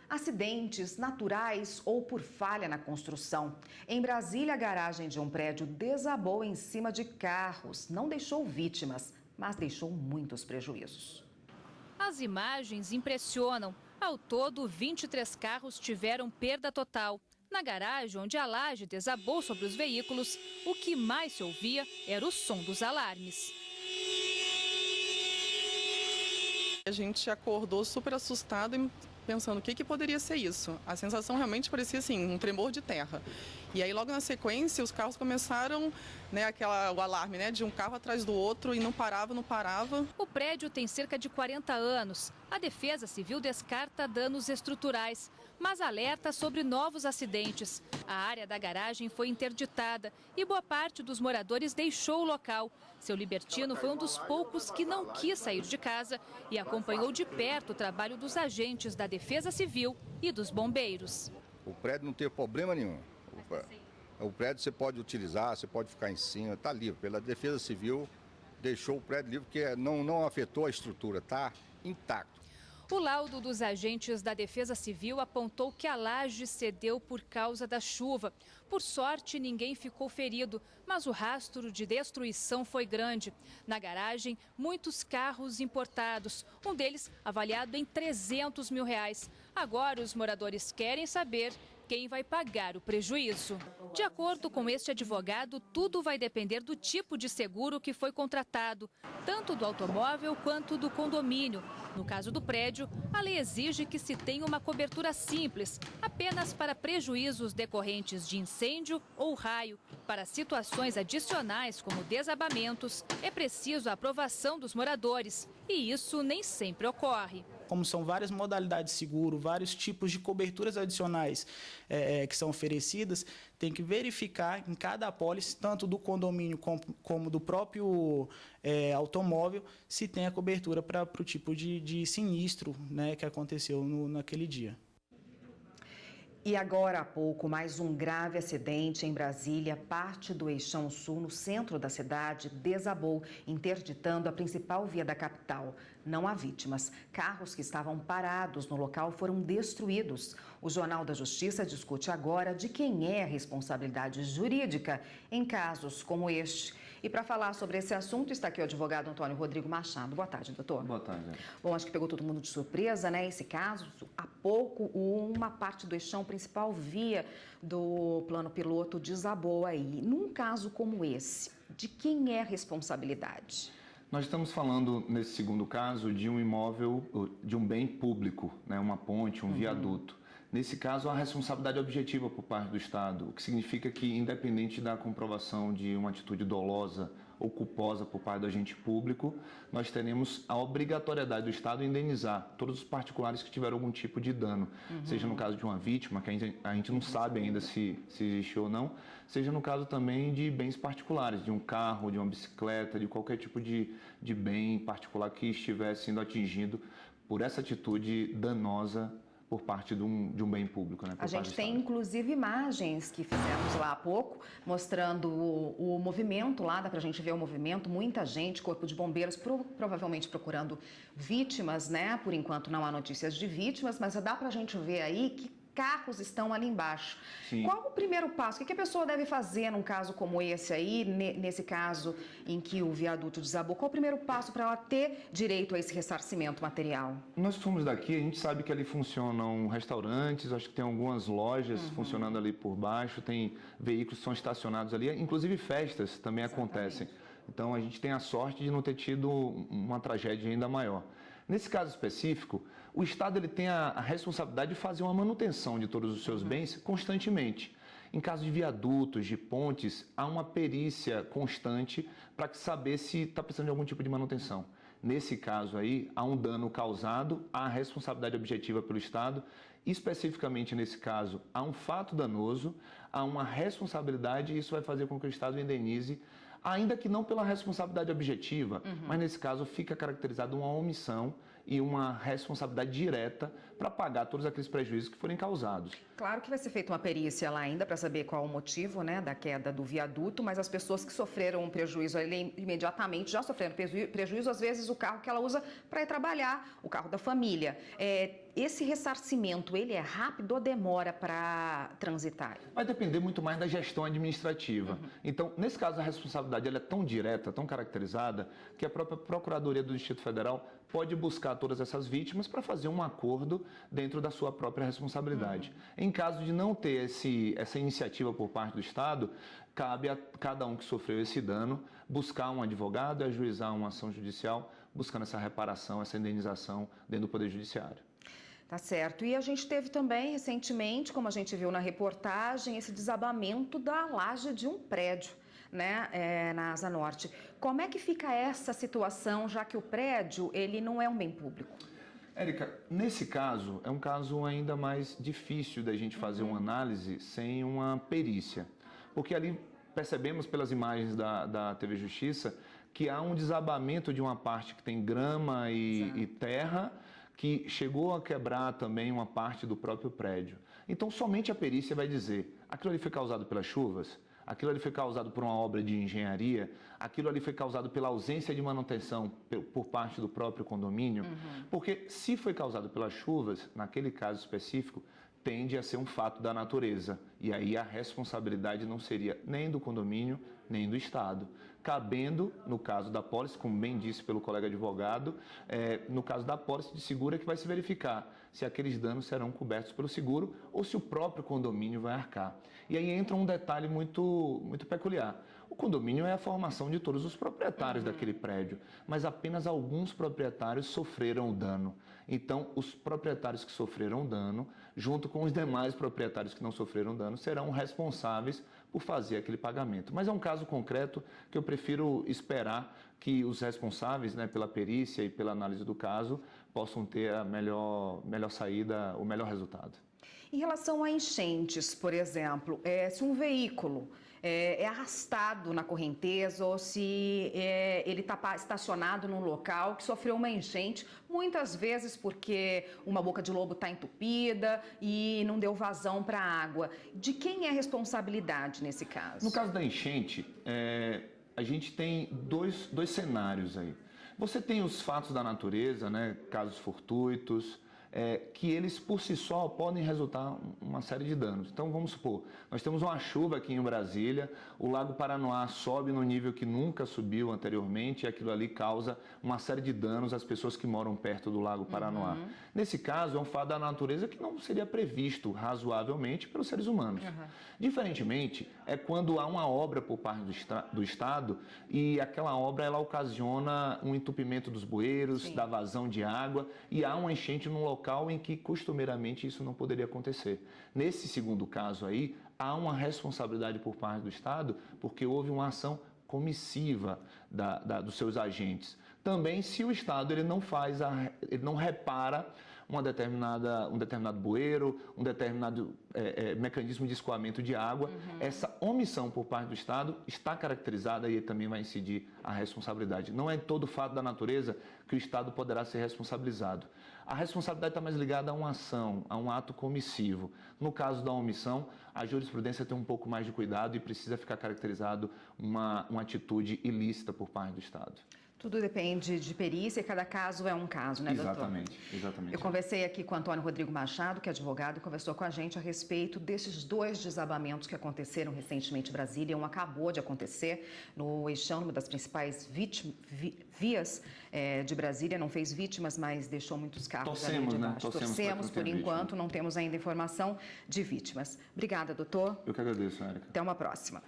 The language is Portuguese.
Acidentes naturais ou por falha na construção. Em Brasília, a garagem de um prédio desabou em cima de carros. Não deixou vítimas, mas deixou muitos prejuízos. As imagens impressionam. Ao todo, 23 carros tiveram perda total. Na garagem, onde a laje desabou sobre os veículos, o que mais se ouvia era o som dos alarmes. A gente acordou super assustado e pensando o que poderia ser isso. A sensação realmente parecia assim, um tremor de terra. E aí logo na sequência os carros começaram, o alarme, de um carro atrás do outro e não parava, não parava. O prédio tem cerca de 40 anos. A Defesa Civil descarta danos estruturais, mas alerta sobre novos acidentes. A área da garagem foi interditada e boa parte dos moradores deixou o local. Seu Libertino foi um dos poucos que não quis sair de casa e acompanhou de perto o trabalho dos agentes da Defesa Civil e dos bombeiros. O prédio não tem problema nenhum. O prédio você pode utilizar, você pode ficar em cima, está livre. Pela Defesa Civil deixou o prédio livre, porque não afetou a estrutura, está intacto. O laudo dos agentes da Defesa Civil apontou que a laje cedeu por causa da chuva. Por sorte, ninguém ficou ferido, mas o rastro de destruição foi grande. Na garagem, muitos carros importados, um deles avaliado em R$300 mil. Agora, os moradores querem saber quem vai pagar o prejuízo. De acordo com este advogado, tudo vai depender do tipo de seguro que foi contratado, tanto do automóvel quanto do condomínio. No caso do prédio, a lei exige que se tenha uma cobertura simples, apenas para prejuízos decorrentes de incêndio ou raio. Para situações adicionais, como desabamentos, é preciso a aprovação dos moradores, e isso nem sempre ocorre. Como são várias modalidades de seguro, vários tipos de coberturas adicionais que são oferecidas, tem que verificar em cada apólice, tanto do condomínio como do próprio automóvel, se tem a cobertura para o tipo de sinistro que aconteceu naquele dia. E agora há pouco, mais um grave acidente em Brasília. Parte do Eixão Sul, no centro da cidade, desabou, interditando a principal via da capital. Não há vítimas. Carros que estavam parados no local foram destruídos. O Jornal da Justiça discute agora de quem é a responsabilidade jurídica em casos como este. E para falar sobre esse assunto, está aqui o advogado Antônio Rodrigo Machado. Boa tarde, doutor. Boa tarde. Bom, acho que pegou todo mundo de surpresa, esse caso. Há pouco, uma parte do eixão principal via do plano piloto desabou aí. Num caso como esse, de quem é a responsabilidade? Nós estamos falando, nesse segundo caso, de um imóvel, de um bem público, uma ponte, um viaduto. Nesse caso, há responsabilidade objetiva por parte do Estado, o que significa que, independente da comprovação de uma atitude dolosa ou culposa por parte do agente público, nós teremos a obrigatoriedade do Estado indenizar todos os particulares que tiveram algum tipo de dano, seja no caso de uma vítima, que a gente não sabe ainda se existiu ou não, seja no caso também de bens particulares, de um carro, de uma bicicleta, de qualquer tipo de bem particular que estiver sendo atingido por essa atitude danosa por parte de um bem público. A gente tem, inclusive, imagens que fizemos lá há pouco, mostrando o movimento lá, dá pra gente ver o movimento, muita gente, corpo de bombeiros, provavelmente procurando vítimas, Por enquanto não há notícias de vítimas, mas dá pra gente ver aí que carros estão ali embaixo. Sim. Qual o primeiro passo? O que a pessoa deve fazer num caso como esse aí, nesse caso em que o viaduto desabou? Qual o primeiro passo para ela ter direito a esse ressarcimento material? Nós somos daqui, a gente sabe que ali funcionam restaurantes, acho que tem algumas lojas funcionando ali por baixo, tem veículos que são estacionados ali, inclusive festas também acontecem. Então a gente tem a sorte de não ter tido uma tragédia ainda maior. Nesse caso específico, o Estado ele tem a responsabilidade de fazer uma manutenção de todos os seus bens constantemente. Em caso de viadutos, de pontes, há uma perícia constante para saber se está precisando de algum tipo de manutenção. Nesse caso aí, há um dano causado, há a responsabilidade objetiva pelo Estado. Especificamente nesse caso, há um fato danoso, há uma responsabilidade e isso vai fazer com que o Estado indenize, ainda que não pela responsabilidade objetiva, mas nesse caso fica caracterizado uma omissão e uma responsabilidade direta para pagar todos aqueles prejuízos que forem causados. Claro que vai ser feita uma perícia lá ainda para saber qual o motivo, né, da queda do viaduto, mas as pessoas que sofreram um prejuízo ali imediatamente já sofreram prejuízo, às vezes o carro que ela usa para ir trabalhar, o carro da família. Esse ressarcimento, ele é rápido ou demora para transitar? Vai depender muito mais da gestão administrativa. Então, nesse caso, a responsabilidade ela é tão direta, tão caracterizada, que a própria Procuradoria do Distrito Federal pode buscar todas essas vítimas para fazer um acordo dentro da sua própria responsabilidade. Em caso de não ter essa iniciativa por parte do Estado, cabe a cada um que sofreu esse dano buscar um advogado e ajuizar uma ação judicial buscando essa reparação, essa indenização dentro do Poder Judiciário. Tá certo. E a gente teve também, recentemente, como a gente viu na reportagem, esse desabamento da laje de um prédio, né, na Asa Norte. Como é que fica essa situação, já que o prédio ele não é um bem público? Érica, nesse caso, é um caso ainda mais difícil da gente fazer uma análise sem uma perícia. Porque ali percebemos pelas imagens da TV Justiça que há um desabamento de uma parte que tem grama e terra, que chegou a quebrar também uma parte do próprio prédio. Então, somente a perícia vai dizer, aquilo ali foi causado pelas chuvas, aquilo ali foi causado por uma obra de engenharia, aquilo ali foi causado pela ausência de manutenção por parte do próprio condomínio, porque se foi causado pelas chuvas, naquele caso específico, tende a ser um fato da natureza. E aí a responsabilidade não seria nem do condomínio, nem do Estado. Cabendo, no caso da pólice, como bem disse pelo colega advogado, no caso da pólice de seguro é que vai se verificar se aqueles danos serão cobertos pelo seguro ou se o próprio condomínio vai arcar. E aí entra um detalhe muito peculiar. O condomínio é a formação de todos os proprietários daquele prédio, mas apenas alguns proprietários sofreram o dano. Então, os proprietários que sofreram dano, junto com os demais proprietários que não sofreram dano, serão responsáveis por fazer aquele pagamento. Mas é um caso concreto que eu prefiro esperar que os responsáveis, né, pela perícia e pela análise do caso, possam ter a melhor saída, o melhor resultado. Em relação a enchentes, por exemplo, se um veículo é arrastado na correnteza ou se ele está estacionado num local que sofreu uma enchente, muitas vezes porque uma boca de lobo está entupida e não deu vazão para a água. De quem é a responsabilidade nesse caso? No caso da enchente, a gente tem dois cenários aí. Você tem os fatos da natureza, né, casos fortuitos, que eles por si só podem resultar uma série de danos. Então vamos supor, nós temos uma chuva aqui em Brasília, o Lago Paranoá sobe no nível que nunca subiu anteriormente e aquilo ali causa uma série de danos às pessoas que moram perto do Lago Paranoá. Nesse caso é um fato da natureza que não seria previsto razoavelmente pelos seres humanos. Diferentemente, é quando há uma obra por parte do Estado e aquela obra ela ocasiona um entupimento dos bueiros, da vazão de água e há uma enchente num local em que costumeiramente isso não poderia acontecer. Nesse segundo caso aí, há uma responsabilidade por parte do Estado porque houve uma ação comissiva dos seus agentes. Também se o Estado ele não repara um determinado bueiro, um determinado mecanismo de escoamento de água, essa omissão por parte do Estado está caracterizada e também vai incidir a responsabilidade. Não é em todo fato da natureza que o Estado poderá ser responsabilizado. A responsabilidade está mais ligada a uma ação, a um ato comissivo. No caso da omissão, a jurisprudência tem um pouco mais de cuidado e precisa ficar caracterizado uma atitude ilícita por parte do Estado. Tudo depende de perícia e cada caso é um caso, né, doutor? Exatamente. Eu conversei aqui com o Antônio Rodrigo Machado, que é advogado, e conversou com a gente a respeito desses dois desabamentos que aconteceram recentemente em Brasília. Um acabou de acontecer no Eixão, uma das principais vias de Brasília. Não fez vítimas, mas deixou muitos carros ali de baixo. Torcemos por enquanto, não temos ainda informação de vítimas. Obrigada, doutor. Eu que agradeço, Érica. Até uma próxima.